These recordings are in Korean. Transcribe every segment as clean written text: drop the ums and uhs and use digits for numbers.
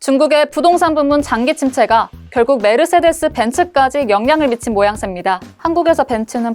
중국의 부동산 부문 장기 침체가 결국 메르세데스 벤츠까지 영향을 미친 모양새입니다. 한국에서 벤츠는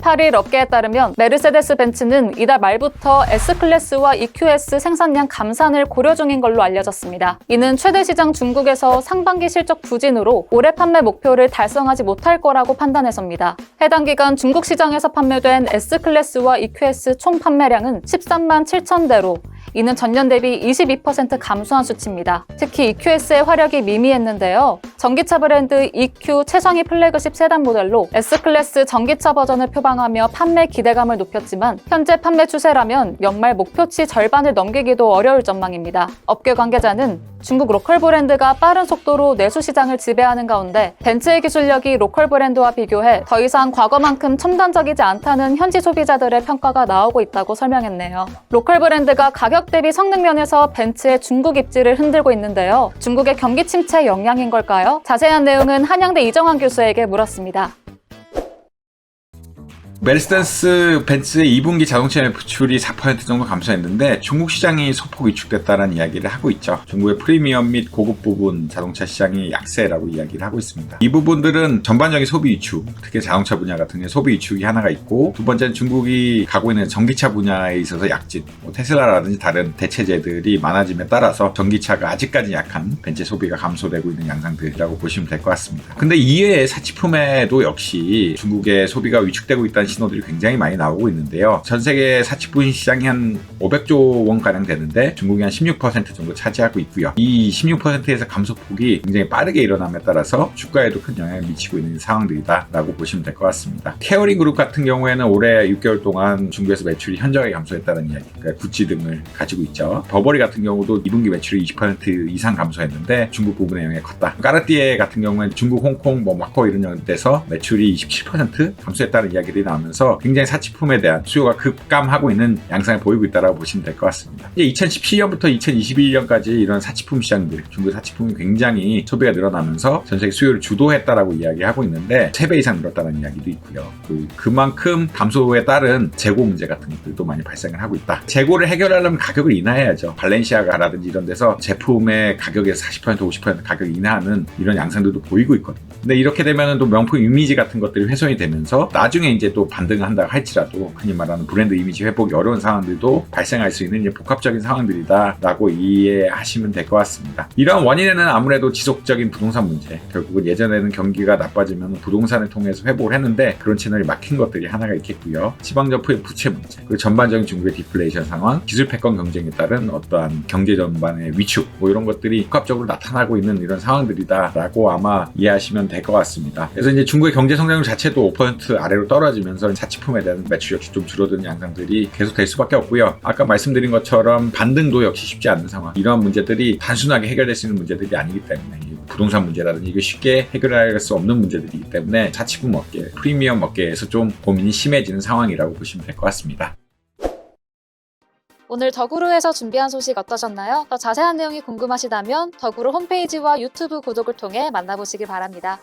8일 업계에 따르면 메르세데스 벤츠는 이달 말부터 S클래스와 EQS 생산량 감산을 고려 중인 걸로 알려졌습니다. 이는 최대 시장 중국에서 상반기 실적 부진으로 올해 판매 목표를 달성하지 못할 거라고 판단해서입니다. 해당 기간 중국 시장에서 판매된 S클래스와 EQS 총 판매량은 13만 7천 대로 이는 전년 대비 22% 감소한 수치입니다. 특히 EQS의 화력이 미미했는데요. 전기차 브랜드 EQ 최상위 플래그십 세단 모델로 S클래스 전기차 버전을 표방하며 판매 기대감을 높였지만 현재 판매 추세라면 연말 목표치 절반을 넘기기도 어려울 전망입니다. 업계 관계자는 중국 로컬 브랜드가 빠른 속도로 내수 시장을 지배하는 가운데 벤츠의 기술력이 로컬 브랜드와 비교해 더 이상 과거만큼 첨단적이지 않다는 현지 소비자들의 평가가 나오고 있다고 설명했네요. 로컬 브랜드가 가격 대비 성능 면에서 벤츠의 중국 입지를 흔들고 있는데요. 중국의 경기 침체 영향인 걸까요? 자세한 내용은 한양대 이정환 교수에게 물었습니다. 메르세데스 벤츠의 2분기 자동차 매출이 4% 정도 감소했는데 중국 시장이 소폭 위축됐다는 이야기를 하고 있죠. 중국의 프리미엄 및 고급 부분 자동차 시장이 약세라고 이야기를 하고 있습니다. 이 부분들은 전반적인 소비 위축, 특히 자동차 분야 같은 경우에 소비 위축이 하나가 있고, 두 번째는 중국이 가고 있는 전기차 분야에 있어서 약진, 테슬라라든지 다른 대체제들이 많아짐에 따라서 전기차가 아직까지 약한 벤츠 소비가 감소되고 있는 양상들이라고 보시면 될 것 같습니다. 근데 이외에 사치품에도 역시 중국의 소비가 위축되고 있다는 신호들이 굉장히 많이 나오고 있는데요. 전 세계 사치품 시장이 한 500조 원가량 되는데 중국이 한 16% 정도 차지하고 있고요. 이 16%에서 감소폭이 굉장히 빠르게 일어남에 따라서 주가에도 큰 영향을 미치고 있는 상황들이다라고 보시면 될 것 같습니다. 케어링 그룹 같은 경우에는 올해 6개월 동안 중국에서 매출이 현저하게 감소했다는 이야기, 그러니까 구찌 등을 가지고 있죠. 버버리 같은 경우도 2분기 매출이 20% 이상 감소했는데 중국 부분의 영향이 컸다. 까르띠에 같은 경우에는 중국, 홍콩, 마코 이런 데서 매출이 27% 감소했다는 이야기들이 나오면서 굉장히 사치품에 대한 수요가 급감하고 있는 양상을 보이고 있다고 보시면 될 것 같습니다. 이제 2017년부터 2021년까지 이런 사치품 시장들, 중국 사치품이 굉장히 소비가 늘어나면서 전 세계 수요를 주도했다라고 이야기하고 있는데 3배 이상 늘었다는 이야기도 있고요. 그만큼 감소에 따른 재고 문제 같은 것들도 많이 발생을 하고 있다. 재고를 해결하려면 가격을 인하해야죠. 발렌시아가라든지 이런 데서 제품의 가격에서 40% 50% 가격 인하하는 이런 양상들도 보이고 있거든요. 근데 이렇게 되면 또 명품 이미지 같은 것들이 훼손이 되면서 나중에 이제 또 반등을 한다 할지라도 흔히 말하는 브랜드 이미지 회복이 어려운 상황들도 발생할 수 있는 이제 복합적인 상황들이다라고 이해하시면 될 것 같습니다. 이러한 원인에는 아무래도 지속적인 부동산 문제, 결국은 예전에는 경기가 나빠지면 부동산을 통해서 회복을 했는데 그런 채널이 막힌 것들이 하나가 있겠고요. 지방정부의 부채 문제, 그리고 전반적인 중국의 디플레이션 상황, 기술 패권 경쟁에 따른 어떠한 경제 전반의 위축, 이런 것들이 복합적으로 나타나고 있는 이런 상황들이다라고 아마 이해하시면 될 것 같습니다. 그래서 이제 중국의 경제 성장률 자체도 5% 아래로 떨어지면서 사치품에 대한 매출 역시 좀 줄어드는 양상들이 계속될 수밖에 없고요. 아까 말씀드린 것처럼 반등도 역시 쉽지 않은 상황. 이러한 문제들이 단순하게 해결될 수 있는 문제들이 아니기 때문에 부동산 문제라든지 이게 쉽게 해결할 수 없는 문제들이기 때문에 사치품 업계, 프리미엄 업계에서 좀 고민이 심해지는 상황이라고 보시면 될 것 같습니다. 오늘 더구로에서 준비한 소식 어떠셨나요? 더 자세한 내용이 궁금하시다면 더구로 홈페이지와 유튜브 구독을 통해 만나보시기 바랍니다.